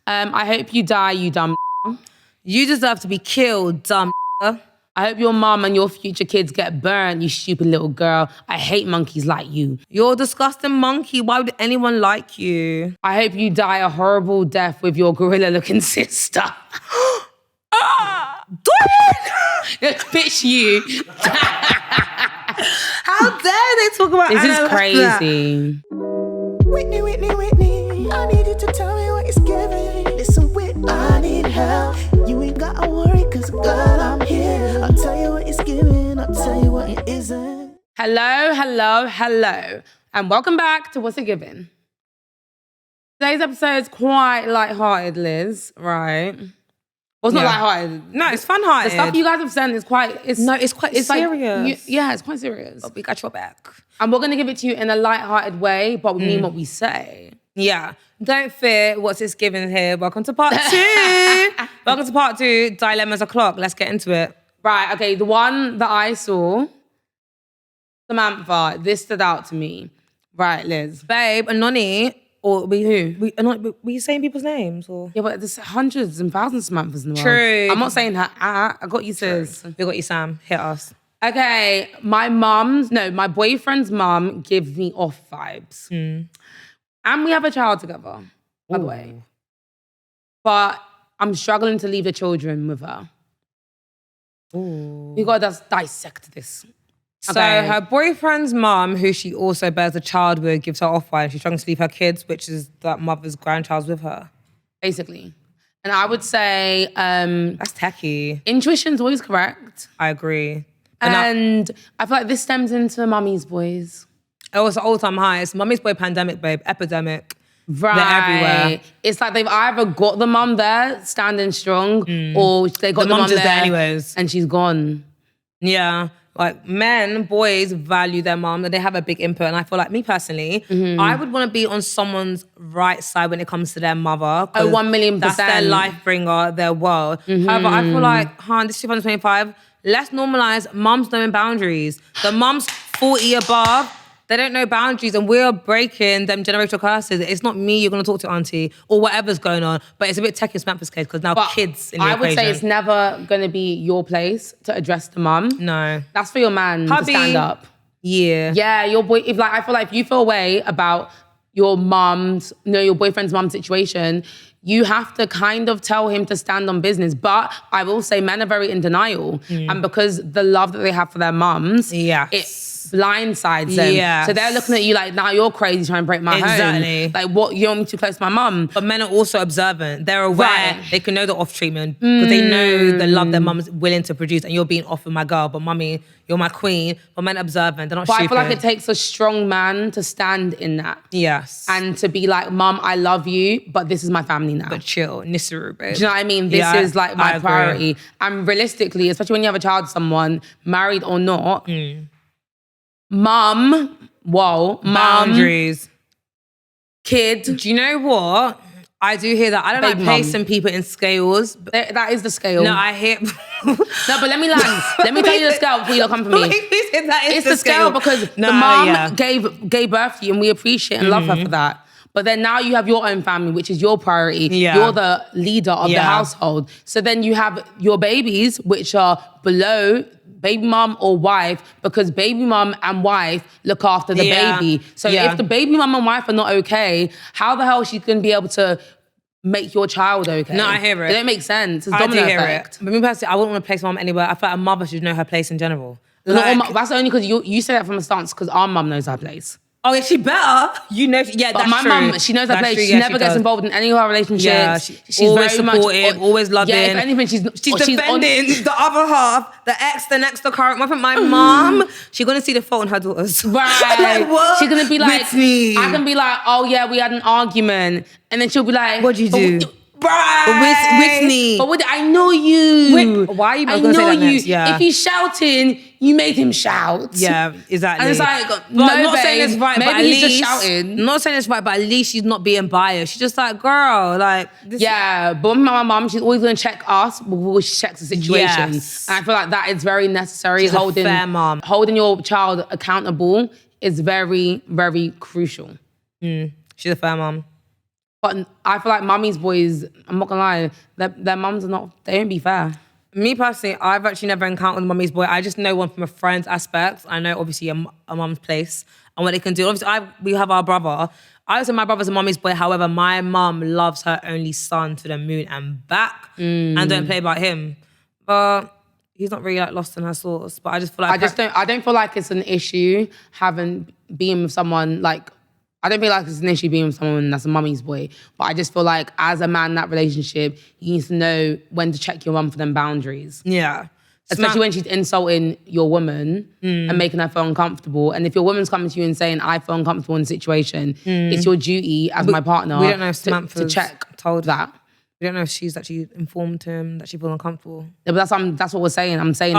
I hope you die, you dumb. You deserve to be killed, dumb. I hope your mom and your future kids get burned, you stupid little girl. I hate monkeys like you. You're a disgusting monkey. Why would anyone like you? I hope you die a horrible death with your gorilla-looking sister. Bitch, you. How dare they talk about This Anna is like crazy. Whitney, Whitney, Whitney, I need you to tell me what it's giving. Listen, Whit, I need help. You ain't gotta worry, cause girl, I'm here. I'll tell you what it's giving, I'll tell you what it isn't. Hello, hello, hello. And welcome back to What's It Giving. Today's episode is quite lighthearted, Liz, right? Well, it's not lighthearted. No, it's fun-hearted. The stuff you guys have sent is quite... It's serious. It's quite serious. But we got your back. And we're going to give it to you in a lighthearted way, but we mean what we say. Yeah. Don't fear what's it's giving here. Welcome to part 2. Welcome to part 2, Dilemmas O'Clock. Let's get into it. Right, okay, the one that I saw, Samantha, this stood out to me. Right, Liz. Babe, Anoni, or we who? Were you saying people's names? Or? Yeah, but there's hundreds and thousands of Samanthas in the world. True. I'm not saying her, I got you, sis. We got you, Sam. Hit us. Okay, my boyfriend's mum gives me off vibes. And we have a child together, by the way. But I'm struggling to leave the children with her. We gotta just dissect this. So her boyfriend's mum, who she also bears a child with, gives her off while she's trying to leave her kids, which is that mother's grandchild's with her. Basically. And I would say... That's tacky. intuition's always correct. I agree. And I feel like this stems into mummy's boys. Oh, it's an all-time high. It's mummy's boy pandemic, babe. Epidemic. Right. They're everywhere. It's like they've either got the mum there standing strong or they got the mum mum's just there there anyways. and she's gone. Yeah. Like boys value their mom and they have a big input. And I feel like me personally, I would want to be on someone's right side when it comes to their mother. Oh, 1,000,000%. That's their life bringer, their world. However, I feel like, this is 2025, let's normalize mums knowing boundaries. The mums 40 above, they don't know boundaries and we're breaking them generational curses. It's not me you're going to talk to, auntie, or whatever's going on. But it's a bit techie in Samantha's case because now kids in the equation. I would say it's never going to be your place to address the mum. No. That's for your man to stand up. Yeah. Yeah, your boy, I feel like if you feel a way about your boyfriend's mum situation, you have to kind of tell him to stand on business. But I will say men are very in denial. And because the love that they have for their mums, it blindsides them. So they're looking at you like, now you're crazy trying to break my home. Like, what, you want me too close to my mum? But men are also observant. They're aware. They can know the off treatment because they know the love their mum's willing to produce and you're being off with my girl, but mummy, you're my queen. But men are observant. They're not stupid. I feel like it takes a strong man to stand in that. Yes. And to be like, mum, I love you, but this is my family now. But chill, Nisuru, babe. Do you know what I mean? This is like my priority. And realistically, especially when you have a child with someone, married or not, boundaries. Kid. Do you know what? I do hear that. I don't like placing people in scales. That is the scale. No, I hear... No, but let me land. Let me tell you the scale before you come for me. It's the scale because the mom gave birth to you and we appreciate and love her for that. But then now you have your own family, which is your priority. You're the leader of the household. So then you have your babies, which are below baby mom or wife, because baby mom and wife look after the baby. So if the baby mom and wife are not okay, how the hell is she going to be able to make your child okay? No, I hear it. It don't make sense. It's I do domino hear effect. it. But me personally, I wouldn't want to place mom anywhere. I feel like a mother should know her place in general. That's only because you say that from a stance because our mum knows her place. Oh, yeah, she better. You know, but that's my mum, she knows her place. She never gets involved in any of our relationships. Yeah, she's always very supportive, always loving. Yeah, if anything, she's defending the other half, the ex, the next, the current. My mum, she's gonna see the fault in her daughters. Right. Like, what? She's gonna be like, Whitney. I can be like, oh yeah, we had an argument, and then she'll be like, what'd you do? Right. Whitney. But I know you. Why are you going to say that next? Yeah. If he's shouting, you made him shout. Yeah, exactly. And it's like, no, I'm not saying it's right, maybe but he's just shouting. I'm not saying it's right, but at least she's not being biased. She's just like, girl, like... Yeah, but my mum, she's always going to check us before she checks the situation. Yes. And I feel like that is very necessary. She's a fair mum. Holding your child accountable is very, very crucial. She's a fair mum. But I feel like mummy's boys, I'm not gonna lie, their mums are not, they don't be fair. Me personally, I've actually never encountered mummy's boy. I just know one from a friend's aspect. I know obviously a mum's place and what they can do. Obviously, we have our brother. I would say my brother's a mummy's boy. However, my mum loves her only son to the moon and back and don't play about him. But he's not really like lost in her sauce. But I just feel like I don't feel like it's an issue being with someone like, I don't feel like it's an issue being with someone that's a mummy's boy, but I just feel like as a man in that relationship, you need to know when to check your mum for them boundaries. Yeah. Especially when she's insulting your woman and making her feel uncomfortable. And if your woman's coming to you and saying, I feel uncomfortable in the situation, it's your duty as my partner we don't know if to check told that. We don't know if she's actually informed him that she feels uncomfortable. Yeah, but that's what we're saying. I'm saying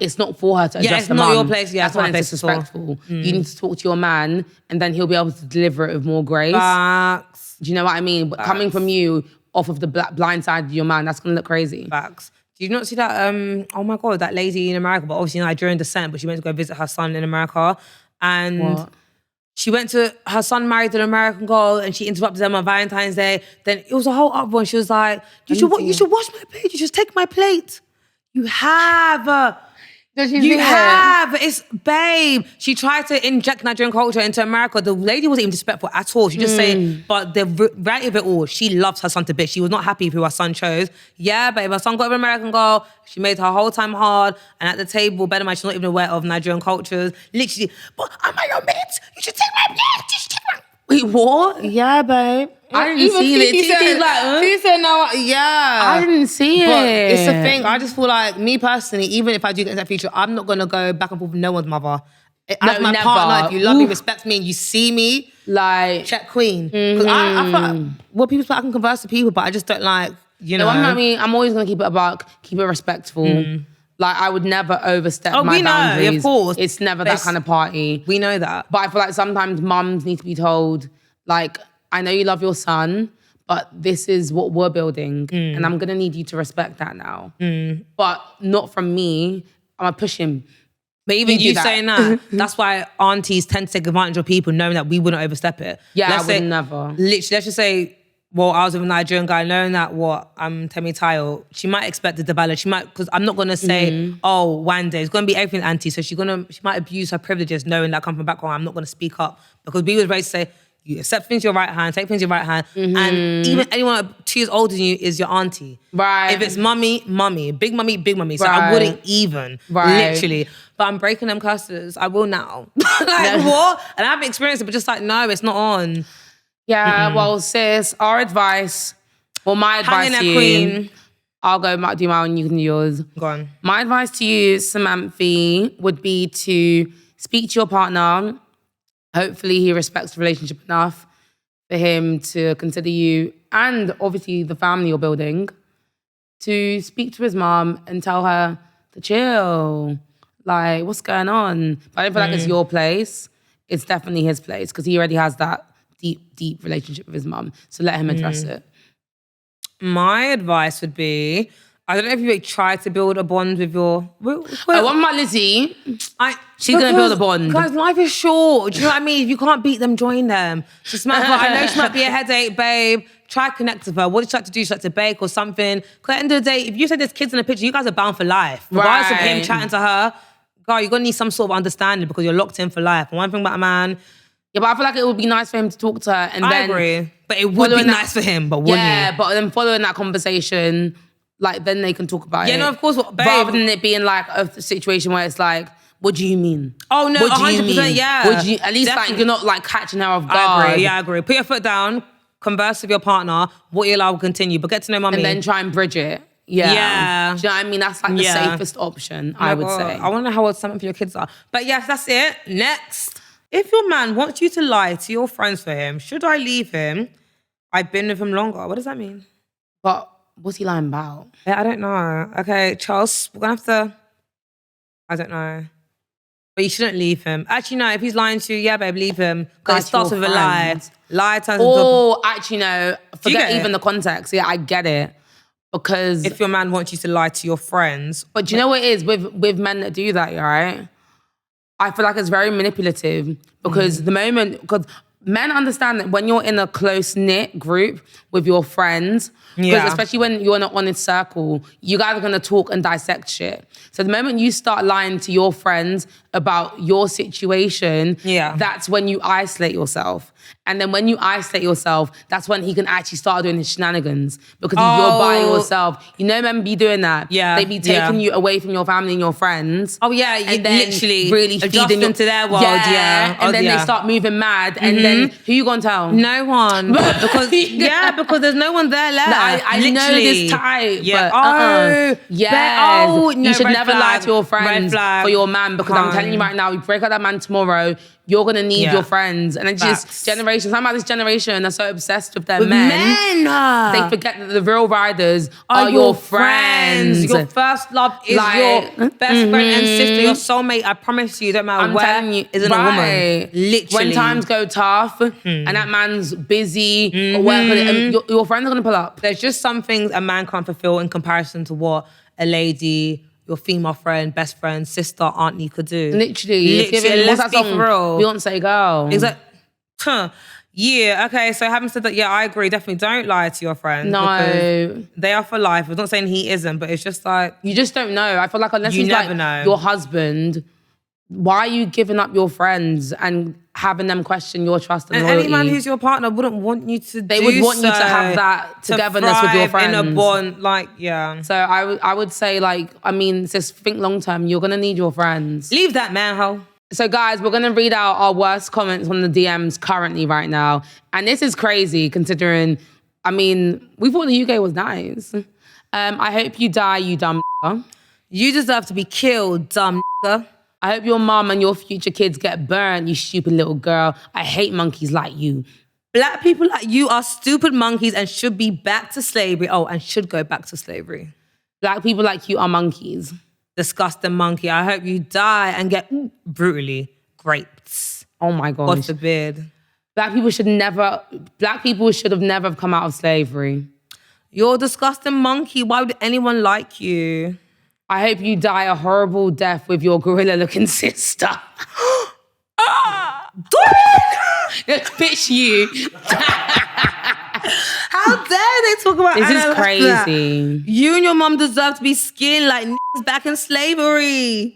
it's not for her to address the mum. Yeah, it's not your place. Yeah, that's when it's disrespectful. You need to talk to your man and then he'll be able to deliver it with more grace. Facts. Do you know what I mean? But coming from you off of the blind side of your man, that's going to look crazy. Facts. Did you not see that, oh my God, that lady in America, but obviously Nigerian descent, but she went to go visit her son in America. And what? She went to, her son married an American girl and she interrupted them on Valentine's Day. Then it was a whole uproar and she was like, you should wash my plate. You should take my plate. You have. It's babe. She tried to inject Nigerian culture into America. The lady wasn't even disrespectful at all. She just saying, but the reality of it all, she loves her son to bits. She was not happy with who her son chose. Yeah, babe, her son got an American girl. She made her whole time hard. And at the table, better mind, she's not even aware of Nigerian cultures. Literally, but am I your mate? You should take my plate. You should take my... Wait, what? Yeah, babe. I didn't see it. He said no, yeah. I didn't see it. But it's a thing. I just feel like, me personally, even if I do get into that future, I'm not going to go back and forth with no one's mother. As my partner, if you love me, respect me, and you see me, like, check queen. Because I feel like, well, people say I can converse to people, but I just don't like, you know. No, I mean, I'm always going to keep it a buck, keep it respectful. Like, I would never overstep my boundaries. Of course. It's never that kind of party. We know that. But I feel like sometimes mums need to be told, like, I know you love your son, but this is what we're building. And I'm going to need you to respect that now. But not from me. I'm going to push him. But even you saying that, that's why aunties tend to take advantage of people knowing that we wouldn't overstep it. Yeah, I would never. Literally, let's just say, well, I was with a Nigerian guy knowing that I'm Temi Tayo, she might expect it to balance. She might, because I'm not going to say, oh, one day, it's going to be everything auntie. So she might abuse her privileges knowing that I come from a background. I'm not going to speak up. Because we was raised to say, you accept things your right hand, take things your right hand. And even anyone 2 years older than you is your auntie. Right. If it's mummy, big mummy, big mummy. So I wouldn't even, literally. But I'm breaking them curses. I will now. What? And I haven't experienced it, but just like, no, it's not on. Yeah, well, sis, our advice, well, my advice to you, queen. I'll go do my own, you can do yours. Go on. My advice to you, Samantha, would be to speak to your partner. Hopefully he respects the relationship enough for him to consider you and obviously the family you're building to speak to his mom and tell her to chill. Like, what's going on? But I don't feel like it's your place. It's definitely his place because he already has that deep relationship with his mom. So let him address it. My advice would be, I don't know if you tried to build a bond with your... I want my Lizzy. She's going to build a bond. Guys, life is short. Do you know what I mean? If you can't beat them, join them. Just I know she might be a headache, babe. Try connect with her. What does she like to do? She like to bake or something. Because at the end of the day, if you say there's kids in the picture, you guys are bound for life. Regardless of him chatting to her, girl, you're going to need some sort of understanding because you're locked in for life. And one thing about a man... Yeah, but I feel like it would be nice for him to talk to her and then... I agree. But it would be nice for him, but wouldn't it? Yeah, but then following that conversation... Like, then they can talk about it. Yeah, no, of course. Babe. Rather than it being like a situation where it's like, what do you mean? Oh, no, what 100%, yeah. At least, like, you're not, like, catching her off guard. I agree. Put your foot down, converse with your partner, what you allow will continue, but get to know mummy. And then try and bridge it. Yeah. Do you know what I mean? That's, like, the safest option, I would say. I want to know how old some of your kids are. But, yes, that's it. Next. If your man wants you to lie to your friends for him, should I leave him? I've been with him longer. What does that mean? But... what's he lying about? I don't know. Okay, Charles, we're going to have to... I don't know. But you shouldn't leave him. Actually, no, if he's lying to you, yeah, babe, leave him. Because it starts with a lie. Lie turns into... Oh, actually, no. Forget even the context. Yeah, I get it. Because... if your man wants you to lie to your friends... But do you know what it is? With men that do that, right? I feel like it's very manipulative. Because the moment... because men understand that when you're in a close-knit group with your friends, because especially when you're in an honest circle, you guys are going to talk and dissect shit. So the moment you start lying to your friends about your situation, that's when you isolate yourself. And then when you isolate yourself, that's when he can actually start doing his shenanigans. Because if you're by yourself, you know men be doing that. Yeah. They be taking you away from your family and your friends. Oh yeah, and then literally really feeding into their world. And then they start moving mad. And then who you gonna tell? No one. because because there's no one there left. No, I know this type. Yeah. But, yes. No, you should never lie to your friends for your man, because I'm telling you right now, you break up that man tomorrow, you're gonna need your friends. And it's just generations. Something about this generation are so obsessed with their men. They forget that the real riders are your friends. Your first love is your best friend and sister, your soulmate. I promise you, don't matter I'm where telling you, isn't a woman. Literally. When times go tough and that man's busy or whatever, your friends are gonna pull up. There's just some things a man can't fulfill in comparison to what a lady, your female friend, best friend, sister, auntie could do. Literally. Let's be for real. Beyonce girl. Exactly. Yeah, okay, so having said that, I agree, definitely don't lie to your friends. No. They are for life. I'm not saying he isn't, but it's just like... You just don't know. I feel like unless you he's never like know. Your husband, why are you giving up your friends and having them question your trust and loyalty? Any man who's your partner wouldn't want you to They would want you to have that togetherness with your friends. In a bond, So I would say, just think long term, you're going to need your friends. Leave that man, ho. So guys, we're going to read out our worst comments on the DMs currently right now. And this is crazy considering, we thought the UK was nice. I hope you die, you dumb nigga. You deserve to be killed, dumb nigga. I hope your mom and your future kids get burned, you stupid little girl. I hate monkeys like you. Black people like you are stupid monkeys and should be back to slavery. Oh, and should go back to slavery. Black people like you are monkeys. Disgusting monkey. I hope you die and get brutally raped. Oh my God. God forbid. Black people should have never come out of slavery. You're a disgusting monkey. Why would anyone like you? I hope you die a horrible death with your gorilla-looking sister. Bitch, you. How dare they talk about this is crazy. You and your mom deserve to be skinned like niggas back in slavery.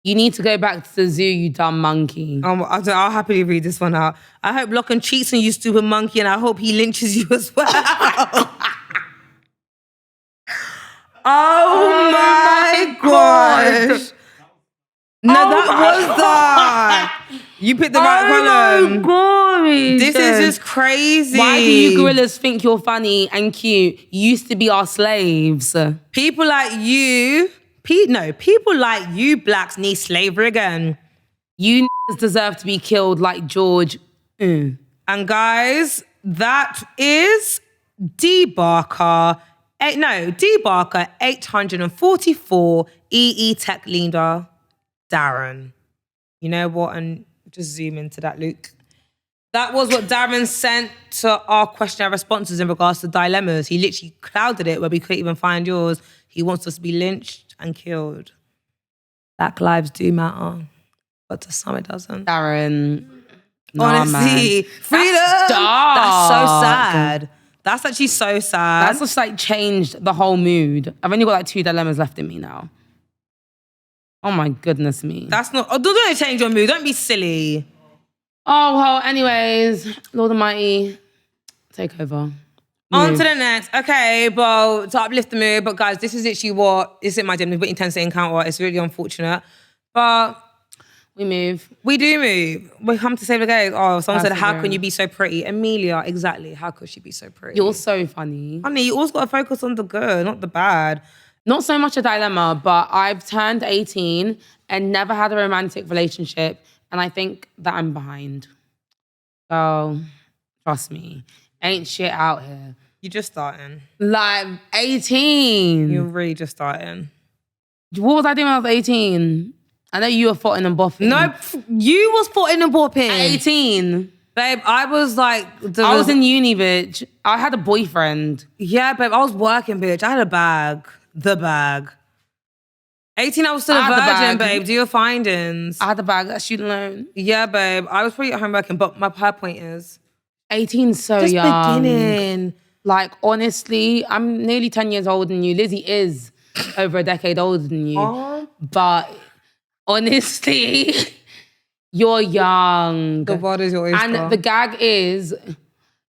You need to go back to the zoo, you dumb monkey. I'll happily read this one out. I hope Lachlan cheats on you, stupid monkey, and I hope he lynches you as well. Oh my gosh. No, that was that. You picked the right column. God. This is just crazy. Why do you gorillas think you're funny and cute? You used to be our slaves. People like you, people like you blacks need slavery again. You deserve to be killed like George. And guys, that is D-Barker 844 EE Tech Leader Darren. You know what? And just zoom into that, Luke. That was what Darren sent to our questionnaire responses in regards to dilemmas. He literally clouded it where we couldn't even find yours. He wants us to be lynched and killed. Black lives do matter, but to some it doesn't. Darren. Honestly, freedom. That's so sad. That's actually so sad. That's just changed the whole mood. I've only got 2 dilemmas left in me now. Oh my goodness me. That's not, don't change your mood. Don't be silly. Oh, well, anyways, Lord Almighty, take over. On to the next. Okay, well, to uplift the mood, but guys, this is literally what isn't my gym. We've got intense encounter. It's really unfortunate. But we move. We do move. We come to save the day. Oh, someone said, how can you be so pretty? Amelia, exactly. How could she be so pretty? You're so funny. Honey, you always got to focus on the good, not the bad. Not so much a dilemma, but I've turned 18 and never had a romantic relationship. And I think that I'm behind. So, trust me. Ain't shit out here. You're just starting. 18. You're really just starting. What was I doing when I was 18? I know you were footing and boffing. No, you was footing and bopping. 18. Babe, I was I was in uni, bitch. I had a boyfriend. Yeah, babe, I was working, bitch. I had a bag. The bag. 18, I was still a virgin, babe. Do your findings. I had the bag, that student loan. Yeah, babe. I was probably at home working, but her point is... 18's so just young. beginning. Like, honestly, I'm nearly 10 years older than you. Lizzy is over a decade older than you. Oh. But honestly, you're young. The world is your oyster. And the gag is,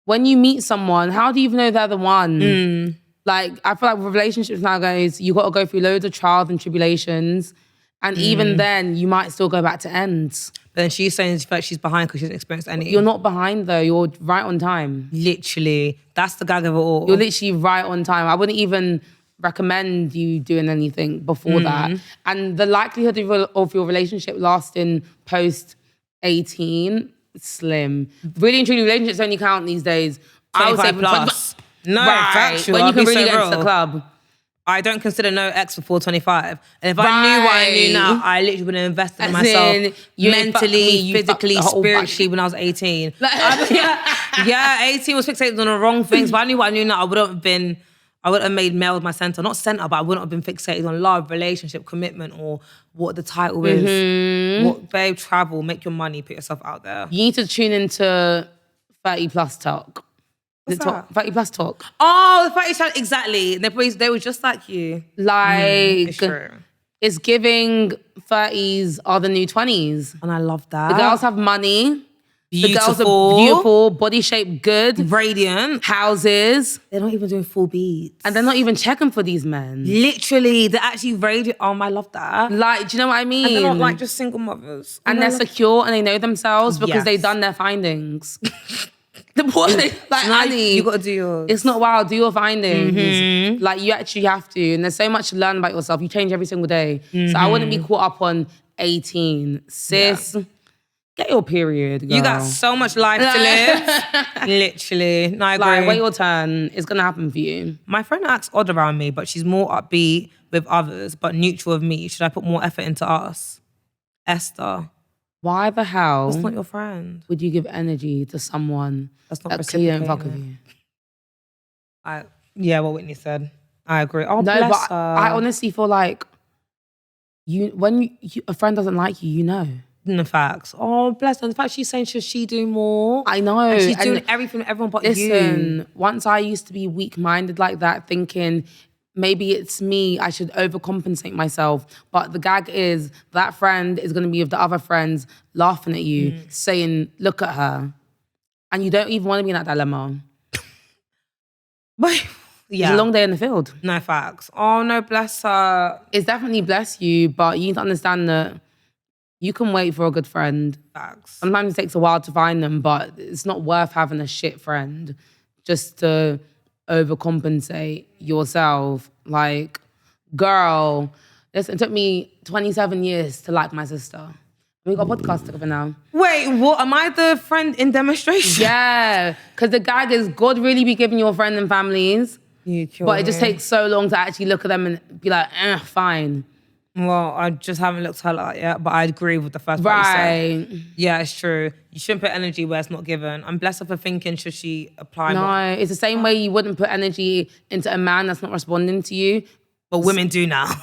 when you meet someone, how do you even know they're the one? Like, I feel like with relationships nowadays, you got to go through loads of trials and tribulations. And even then, you might still go back to ends. But then she's saying that she's behind because she hasn't experienced any. You're not behind though. You're right on time. Literally. That's the gag of it all. You're literally right on time. I wouldn't even recommend you doing anything before that. And the likelihood of your relationship lasting post 18, slim. Really and truly, relationships only count these days. I would say plus. No, right, factual. when you can really so get to the club. I don't consider no ex before 25. And if I knew what I knew now, I literally would have invested in myself mentally, physically, spiritually when I was 18. Yeah, 18 was fixated on the wrong things. But I knew what I knew now, I would have made male my center. Not center, but I wouldn't have been fixated on love, relationship, commitment, or what the title is. What, babe, travel, make your money, put yourself out there. You need to tune into 30 plus talk. What's that? 30 plus talk. Oh, the 30 plus, exactly. They were just like you. Like, it's true. It's giving 30s are the new 20s. And I love that. The girls have money. Beautiful. The girls are beautiful, body shape good. Radiant. Houses. They're not even doing full beats. And they're not even checking for these men. Literally, they're actually radiant. Oh, I love that. Like, do you know what I mean? And they're not like just single mothers. And they're secure and they know themselves because they've done their findings. The boy, like Annie, you gotta do yours. It's not wild. Do your findings. Like you actually have to, and there's so much to learn about yourself. You change every single day. So I wouldn't be caught up on 18, sis. Yeah. Get your period, girl. You got so much life to live. Literally, no, I agree. Like, wait your turn. It's gonna happen for you. My friend acts odd around me, but she's more upbeat with others, but neutral with me. Should I put more effort into us? Esther. Why the hell? That's not your friend. Would you give energy to someone that's not that clearly don't fuck with you? Yeah, what Whitney said. I agree. Oh, no, bless but her. I honestly feel like when a friend doesn't like you, you know. In the facts. Oh, bless her. In fact, she's saying, should she do more? I know. And she's doing everything for everyone but you. Listen, once I used to be weak-minded like that, thinking maybe it's me, I should overcompensate myself. But the gag is that friend is going to be with the other friends laughing at you, saying, look at her. And you don't even want to be in that dilemma. But It's a long day in the field. No facts. Oh, no, bless her. It's definitely bless you, but you need to understand that you can wait for a good friend. Facts. Sometimes it takes a while to find them, but it's not worth having a shit friend just to overcompensate yourself. Like, girl, listen, it took me 27 years to like my sister. We got a podcast together now. Wait, what? Am I the friend in demonstration? Yeah, because the gag is God really be giving your friend and families, but it just takes so long to actually look at them and be like, fine. Well, I just haven't looked at her like that yet, but I agree with the first part you said. Yeah, it's true. You shouldn't put energy where it's not given. I'm blessed her for thinking, should she apply more? No, it's the same way you wouldn't put energy into a man that's not responding to you. But women do now.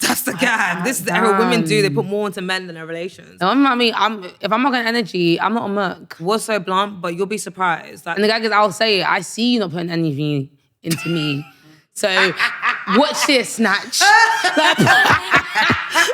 That's the gag. This is the era women do. They put more into men than their relations. No, I mean, if I'm not getting energy, I'm not a muck. Was so blunt, but you'll be surprised. And the gag is, I'll say it, I see you not putting energy into me. So, watch this, snatch.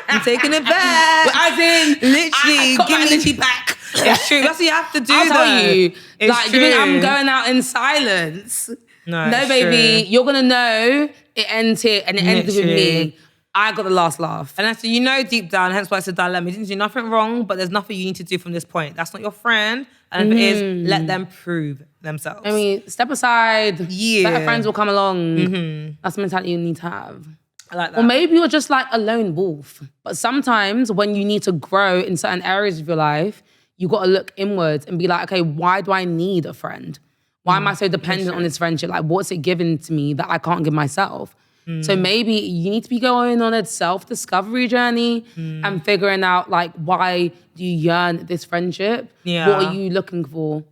I'm taking it back. As in, literally, give my energy back. It's true. That's what you have to do. I'll tell you. It's like, true. You think I'm going out in silence? No, baby, true. You're gonna know it ends here and it ends with me. I got the last laugh. And actually, you know deep down, hence why it's a dilemma. You didn't do nothing wrong, but there's nothing you need to do from this point. That's not your friend. And if it is, let them prove themselves. I mean, step aside. Yeah. Better friends will come along. That's the mentality you need to have. I like that. Or maybe you're just like a lone wolf. But sometimes when you need to grow in certain areas of your life, you got to look inwards and be like, okay, why do I need a friend? Why am I so dependent on this friendship? Like, what's it given to me that I can't give myself? So maybe you need to be going on a self-discovery journey and figuring out, like, why do you yearn this friendship? Yeah. What are you looking for?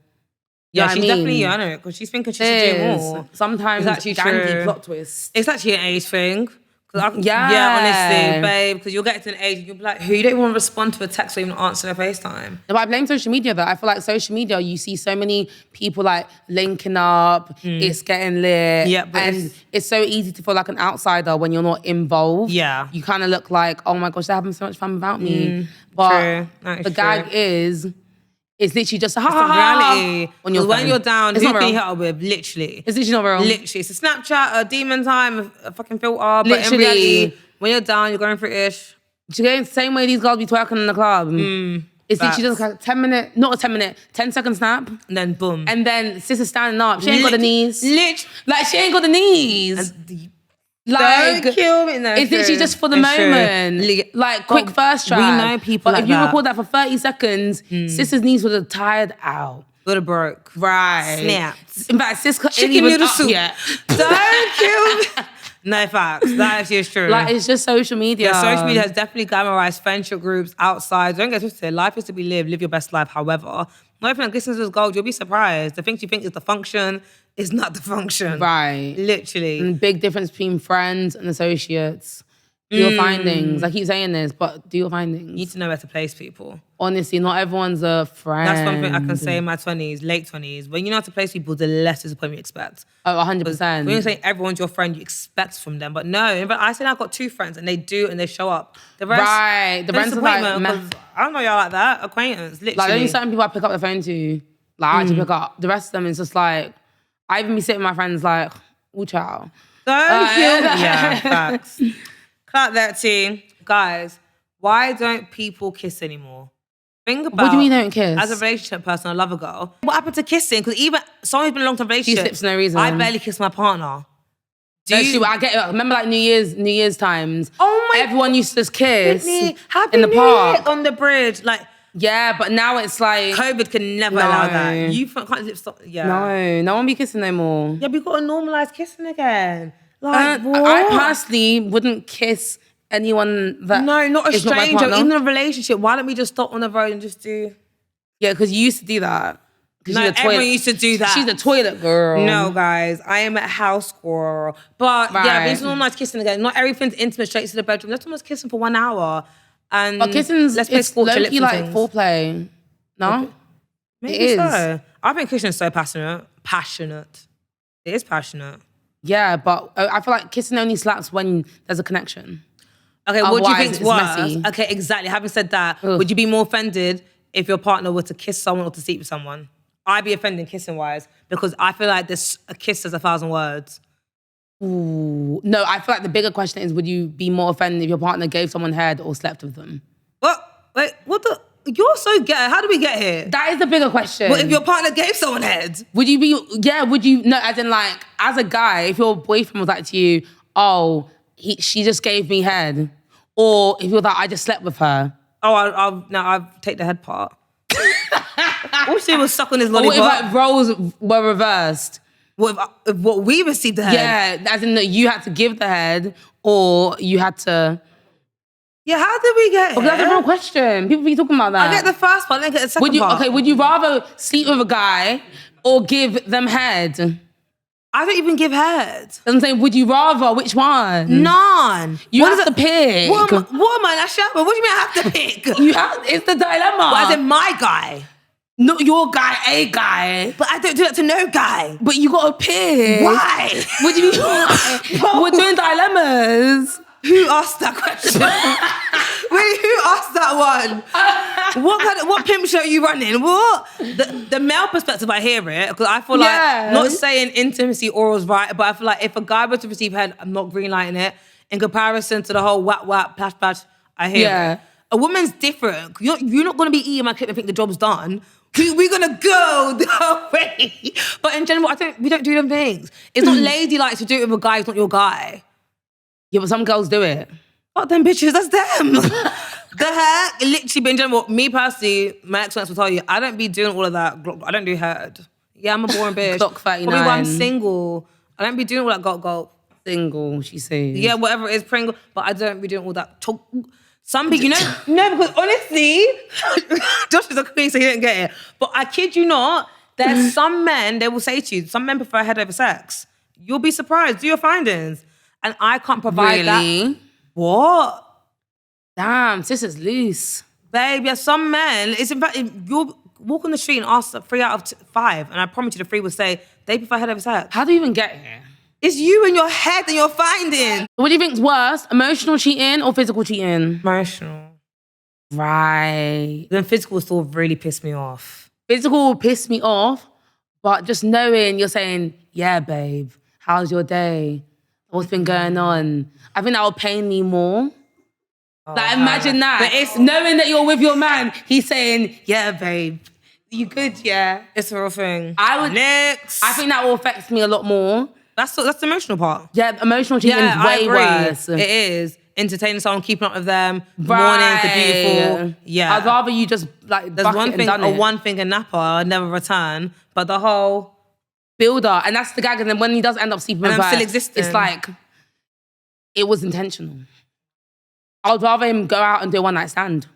Yeah, she's definitely yearning it because she's thinking she should do more. Sometimes it's actually gangy true. plot twist. It's actually an age thing Honestly, babe, because you'll get to an age and you'll be like, who you don't even want to respond to a text or even answer a FaceTime. But I blame social media though. I feel like social media, you see so many people like linking up, it's getting lit. Yeah, and it's so easy to feel like an outsider when you're not involved. Yeah. You kind of look like, oh my gosh, they're having so much fun without me. But the gag is, it's literally just a reality. On your when you're down, it's who not can you real. hit up with? Literally. It's literally not real. Literally. It's a Snapchat, a demon time, a fucking filter. But in Literally. reality, when you're down, you're going through ish. She's going the same way these girls be twerking in the club. It's literally just like 10 second snap. And then boom. And then sister's standing up. She ain't got the knees. Like, she ain't got the knees. Like, don't kill me. No, it's literally just for the moment. Like, quick first track. We know people But like if you that. record that for 30 seconds, sister's knees would have tired out. Would have broke. Right. Snapped. In fact, sis ain't Chicken even noodle up soup. yet. Don't kill me. No facts. That actually is true. Like, it's just social media. Yeah, social media has definitely glamorized friendship groups outside. Don't get twisted. Life is to be lived. Live your best life. However, not everything that glistens is gold. You'll be surprised. The things you think is the function is not the function. Right. Literally. And big difference between friends and associates. Do your findings. I keep saying this, but do your findings. You need to know where to place people. Honestly, not everyone's a friend. That's one thing I can say in my 20s, late 20s. When you know how to place people, the less disappointment you expect. Oh, 100%. When you say everyone's your friend, you expect from them. But no, but I said I've got 2 friends and they do and they show up. The rest, right. The rest are like, I don't know y'all like that. Acquaintance, literally. Like, only certain people I pick up the phone to. Like, I actually pick up. The rest of them is just like, I even be sitting with my friends like, ooh, child. Yeah, facts. Clap that team. Guys, why don't people kiss anymore? Think about, what do you mean don't kiss? As a relationship person, I love a girl. What happened to kissing? Because even someone who's been in a long-term relationship, She slips for no reason. I barely kiss my partner. I get it. Remember like New Year's times. Oh my everyone used to just kiss Whitney, Happy in the New park. Year on the bridge. Like, yeah, but now it's like COVID can never allow that. You can't lip stop. Yeah. No one be kissing no more. Yeah, we got to normalize kissing again. Like, what? I personally wouldn't kiss anyone that no, not a is stranger, not my even partner. a relationship. Why don't we just stop on the road and just do? Yeah, because you used to do that. No, everyone used to do that. She's a toilet girl. No, guys, I am a house girl. But yeah, it's normalized kissing again. Not everything's intimate straight to the bedroom. Let's almost kissing for 1 hour. And but kissing's let's play it's Scorcher low-key Lips and like things. foreplay. No? Maybe It is. so. I think kissing is so passionate. It is passionate. Yeah, but I feel like kissing only slaps when there's a connection. Okay, what do you Otherwise, think's it's worse? messy. Okay, exactly. Having said that, would you be more offended if your partner were to kiss someone or to sleep with someone? I'd be offended kissing-wise because I feel like this a kiss says 1,000 words. Ooh. No, I feel like the bigger question is, would you be more offended if your partner gave someone head or slept with them? What? Wait, what the? You're so gay. How did we get here? That is the bigger question. What if your partner gave someone head? Would you be, no, as in like, as a guy, if your boyfriend was like to you, oh, she just gave me head. Or if you're like, I just slept with her. Oh, I'll take the head part. All she was suck on his Or lollipop. what if like roles were reversed? If we received the head? Yeah, as in that you had to give the head or you had to... Yeah, how did we get here? Because that's a real question. People be talking about that. I get the first part, I didn't get the second part. Okay, would you rather sleep with a guy or give them head? I don't even give head. I'm saying, would you rather? Which one? None. You have to pick. What am I? That's Shabba. What do you mean I have to pick? It's the dilemma. Well, as in my guy. Not your guy, a guy. But I don't do that to no guy. But you gotta pick. Why? What do you mean? We're doing dilemmas. Who asked that question? Wait, who asked that one? What pimp show are you running? What? The male perspective, I hear it, because I feel like, not saying intimacy oral is right, but I feel like if a guy were to receive head, I'm not greenlighting it. In comparison to the whole whap, plash, plash, I hear it. A woman's different. You're not going to be eating my clip and think the job's done. We're going to go the way. But in general, we don't do them things. It's not ladylike to do it with a guy who's not your guy. Yeah, but some girls do it. Fuck them bitches, that's them. The heck? Literally, in general, me personally, my ex-wife will tell you, I don't be doing all of that. I don't do head. Yeah, I'm a boring bitch. Clock 39. Probably why I'm single. I don't be doing all that gulp. Single, she says. Yeah, whatever it is, Pringle. But I don't be doing all that. Some people, no, because honestly, Josh is a queen, so he didn't get it. But I kid you not, there's some men, they will say to you, some men prefer head over sex. You'll be surprised. Do your findings. and I can't provide Really? that. What? Damn, sis is loose. Babe, yeah, some men, it's in fact, you'll walk on the street and ask 3 out of 5, and I promise you the 3 will say, they prefer head over sex. How do you even get here? It's you in your head that you're finding. What do you think's worse, emotional cheating or physical cheating? Emotional. Right. Then physical still really pissed me off. Physical will piss me off, but just knowing you're saying, yeah, babe, how's your day? What's been going on? I think that will pain me more. Like, imagine that. But it's knowing that you're with your man, he's saying, yeah, babe, you good, yeah. It's a real thing. Next. I think that will affect me a lot more. That's the emotional part. Yeah, emotional cheating is way worse. It is. Entertaining someone, keeping up with them, mornings, the beautiful. Yeah. I'd rather you just like there's one thing, a one finger napper, I'd never return, but the whole builder, and that's the gag. And then when he does end up sleeping with her, still existing. It's like it was intentional. I'd rather him go out and do a one night stand,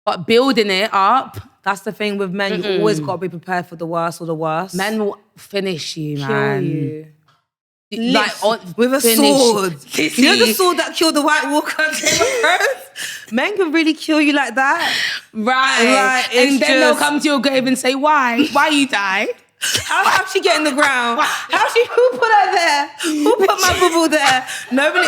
but building it up. That's the thing with men. You always got to be prepared for the worst or the worst. Men will finish you, kill man. You. Like with a sword. You know the sword that killed the White Walker? Men can really kill you like that. Right. Like, and then they'll come to your grave and say, why? Why you died? How'd she get in the ground? Who put her there? Who put my bubble there? Knowing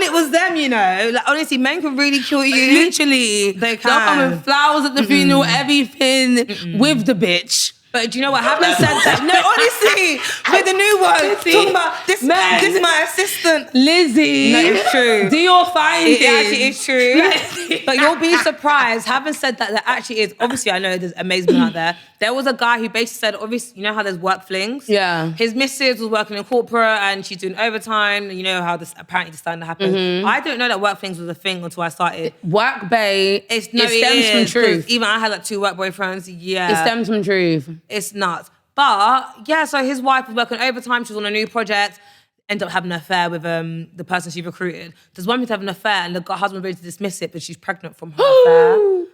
it was them, you know. Like, honestly, men can really kill you. Literally. They can. They'll come with flowers at the funeral, everything with the bitch. But do you know what? Having said that, no, honestly, with the new one, talking about this is my assistant. Lizzy. No, it's true. Do your findings. It actually is true. But you'll be surprised. Having said that, that actually is, obviously I know there's amazing men out there. There was a guy who basically said, obviously, you know how there's work flings? Yeah. His missus was working in corporate and she's doing overtime. You know how this apparently starting to happen. I didn't know that work flings was a thing until I started. Work bae, it stems from truth. Even I had like 2 work boyfriends. Yeah. It stems from truth. It's nuts. But yeah, so his wife was working overtime. She was on a new project. Ended up having an affair with the person she recruited. There's one thing to have an affair and the husband was ready to dismiss it, but she's pregnant from her affair.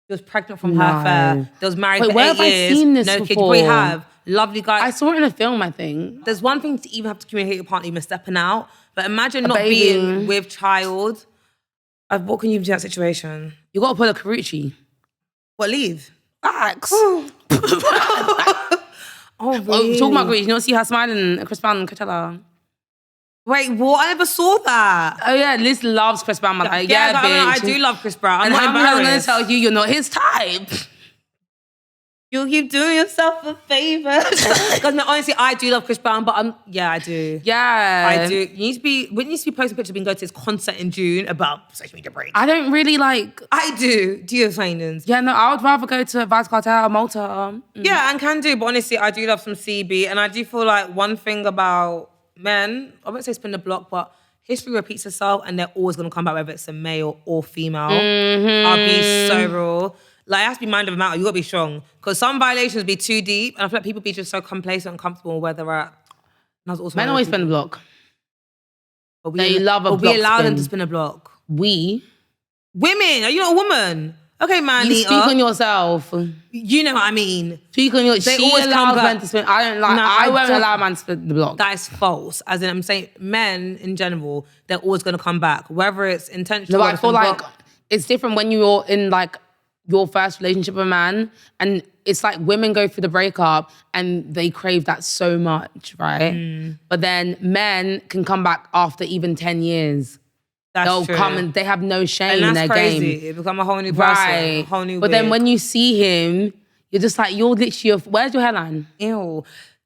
She was pregnant from her affair. They was married for 8 years. Where have I seen this no before? kids. You probably have. Lovely guy. I saw it in a film, I think. There's one thing to even have to communicate with your partner, even stepping out. But imagine not being with child. What can you do in that situation? You got to pull a Carucci. What, leave? Facts. Oh, really? Talking about Greece, you don't see her smiling at Chris Brown and Coachella. Wait, what? I never saw that. Oh yeah, Liz loves Chris Brown. Like, yeah, bitch. I do love Chris Brown. And I'm going to tell you, you're not his type. You keep doing yourself a favor. Because no, honestly, I do love Chris Brown, but I do. Yeah. I do. Whitney needs to be posting pictures of being going to his concert in June about social media break. I don't really like... I do. Do you have findings? Yeah, no, I would rather go to Vibes Cartel or Malta. Yeah, and can do, but honestly, I do love some CB, and I do feel like one thing about men, I won't say spin the block, but history repeats itself, and they're always going to come back, whether it's a male or female. I'll be so real. Like, it has to be mind over matter. You got to be strong. Because some violations be too deep, and I feel like people be just so complacent and comfortable where they're at. Men always spin the block. But they love a block we allow spin. them to spin a block. We? Women. Are you not a woman? Okay, man. You speak on yourself. You know what I mean. Speak on yourself. She always allows men to spin. I don't like. No, I won't allow men to spin the block. That is false. As in, I'm saying men in general, they're always going to come back, whether it's intentional. No, but I feel like it's different when you're in like your first relationship with a man, and it's like women go through the breakup and they crave that so much, right? But then men can come back after even 10 years. They'll true. Come and they have no shame in their crazy. game. It become a whole new person, a whole new. But then when you see him, you're just like, you're literally. Where's your hairline? Ew,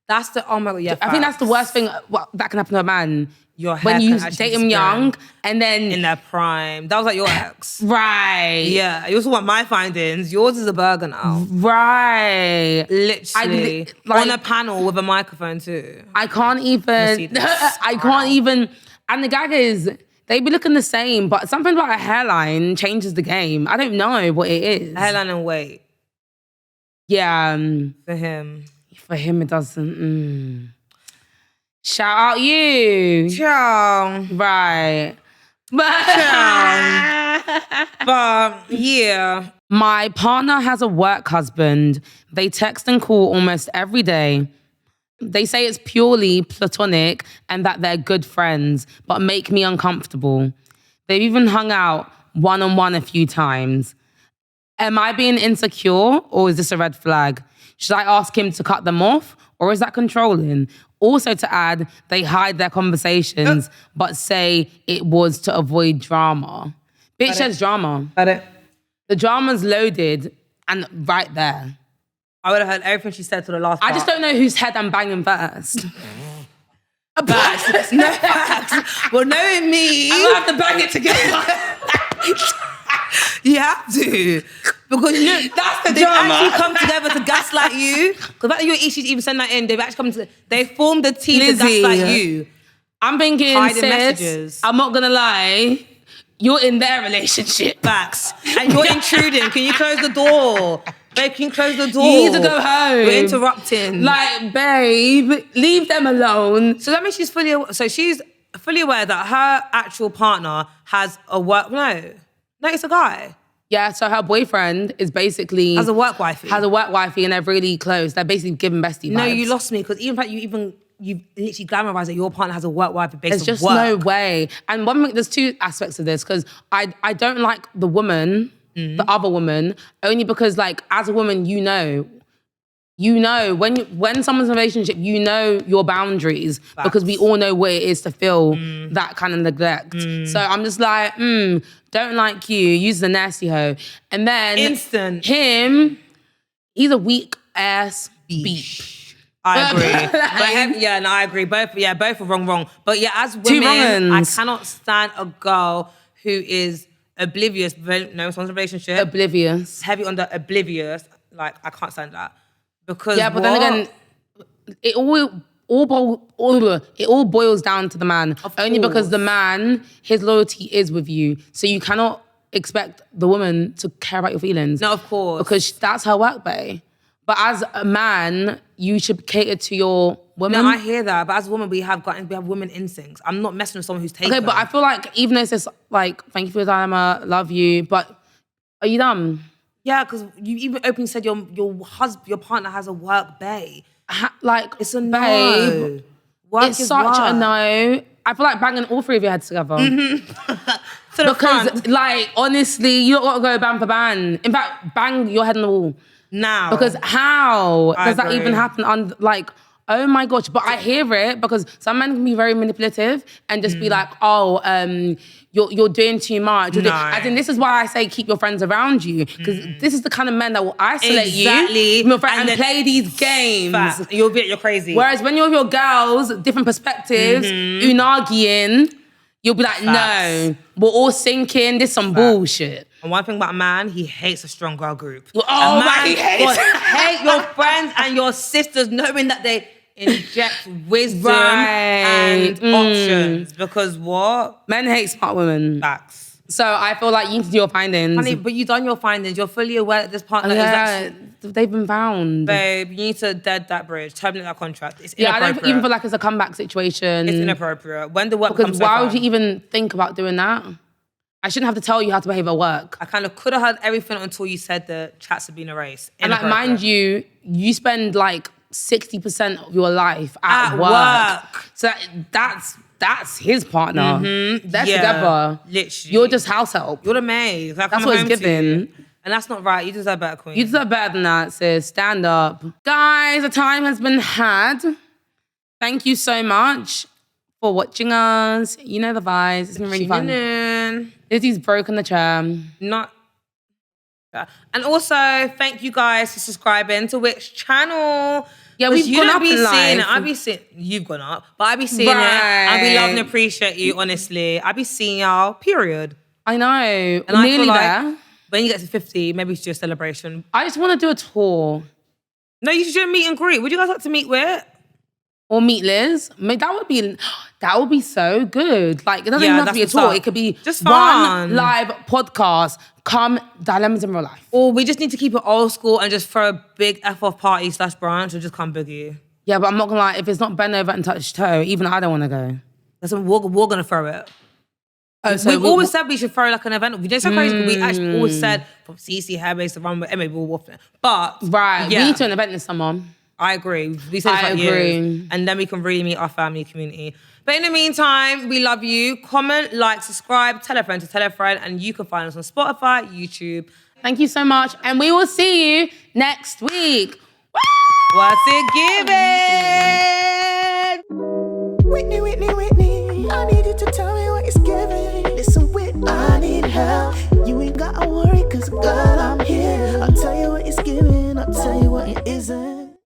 that's the oh my god. Yeah, I think that's the worst thing that can happen to a man. Your hair when you date him young and then in their prime. That was like your ex, right? Yeah, you also want my findings. Yours is a burger now, right? Literally on a panel with a microphone too. I can't even. I can't even. And the gag is, they be looking the same, but something about a hairline changes the game. I don't know what it is. Hairline and weight. Yeah. For him. For him, it doesn't. Shout out you. Ciao. Right. Ciao. But, yeah. My partner has a work husband. They text and call almost every day. They say it's purely platonic and that they're good friends, but make me uncomfortable. They've even hung out one-on-one a few times. Am I being insecure or is this a red flag? Should I ask him to cut them off or is that controlling? Also to add, they hide their conversations but say it was to avoid drama. Bitch says drama. The drama's loaded and right there. I would have heard everything she said to the last part. I just don't know whose head I'm banging first. Facts. No facts. Well, knowing me... I'm gonna have to bang it together. You have to. Because you know, that's the they've drama. actually come together to gaslight you. Because the fact that your issues even send that in, they've actually come together. They formed a team Lizzy, to gaslight you. I'm thinking, Hiding sis, messages. I'm not gonna lie, you're in their relationship. Facts. And you're intruding. Can you close the door? Babe, can you close the door? You need to go home. We're interrupting. Like, babe, leave them alone. So that means she's fully aware that her actual partner has a work... No, it's a guy. Yeah, so her boyfriend is basically... Has a work wifey. Has a work wifey and they're really close. They're basically giving bestie vibes. No, you lost me because even you've literally glamorized that your partner has a work wifey based on work. There's just no way. And one thing, there's two aspects of this because I don't like the woman... the other woman, only because like as a woman, you know when someone's in a relationship, you know your boundaries. Facts. Because we all know what it is to feel that kind of neglect. So I'm just like, don't like you, use the nasty hoe. And then instant him, he's a weak ass beep. I agree. I agree. Both are wrong. But yeah, as women, I cannot stand a girl who is oblivious, no one's relationship. Oblivious. Heavy on the oblivious. Like, I can't stand that. Because yeah, but then again, it all boils down to the man. Only because the man, his loyalty is with you. So you cannot expect the woman to care about your feelings. No, of course. Because that's her work bae. But as a man, you should cater to your woman. No, I hear that. But as a woman, we have women instincts. I'm not messing with someone who's taken. Okay, but I feel like even though it's just like, thank you for your time, I love you, but are you dumb? Yeah, because you even openly said your partner has a work bae. Like, it's a no. Babe, work it's is such work. a no. I feel like banging all three of your heads together. Because, front. Like, honestly, you don't got to go bang for bang. In fact, bang your head on the wall. Now. Because how does that even happen? Like, oh my gosh. But I hear it because some men can be very manipulative and just be like, you're doing too much. As in, this is why I say keep your friends around you. Because this is the kind of men that will isolate you from your friend and play these games. You're crazy. Whereas when you're with your girls, different perspectives, unagiing, you'll be like, no, we're all sinking. This is some bullshit. And one thing about a man, he hates a strong girl group. Oh, man, he hates hate your friends and your sisters knowing that they inject wisdom and options. Because what? Men hate smart women. Facts. So I feel like you need to do your findings. Honey, but you've done your findings. You're fully aware that this partner is actually... They've been found. Babe, you need to dead that bridge, terminate that contract. It's inappropriate. inappropriate. I don't even feel like it's a comeback situation. It's inappropriate. When the work Because why would you even think about doing that? I shouldn't have to tell you how to behave at work. I kind of could have heard everything until you said the chats have been erased. And like, mind you spend like 60% of your life at work. So that's his partner. They're together. Literally. You're just house help. You're the maid. That's what it's giving. And that's not right. You deserve better, queen. You deserve better than that, sis. Stand up. Guys, the time has been had. Thank you so much for watching us. You know the vibes. It's been really fun. Lizzy's broken the chair. And also, thank you guys for subscribing to which channel. Yeah, we've gone up in life. I be seeing, you've gone up, but I be seeing it. And we love and appreciate you, honestly. I be seeing y'all, period. I know. And nearly I feel there. Like when you get to 50, maybe we should do a celebration. I just want to do a tour. No, you should do a meet and greet. Would you guys like to meet with? Or meet Liz. I mean, that would be so good. Like, it doesn't even have to be a tour. It could be just one live podcast. Come Dilemmas in Real Life. Or we just need to keep it old school and just throw a big F-off party / brunch or just come boogie. Yeah, but I'm not gonna lie, if it's not bend over and touch toe, even I don't wanna go. We're gonna throw it. Oh, so we've always said we should throw like an event. We did so crazy, but we actually always said from CC Hairbase to run with maybe we'll waffle. But right, we need to an event this summer. I agree. We said I agree. and then we can really meet our family community. But in the meantime, we love you. Comment, like, subscribe, tell a friend to tell a friend, and you can find us on Spotify, YouTube. Thank you so much, and we will see you next week. Woo! What's it giving? Whitney, Whitney, Whitney, I need you to tell me what it's giving. Listen, Whit, I need help. You ain't gotta worry, cause girl, I'm here. I'll tell you what it's giving, I'll tell you what it isn't.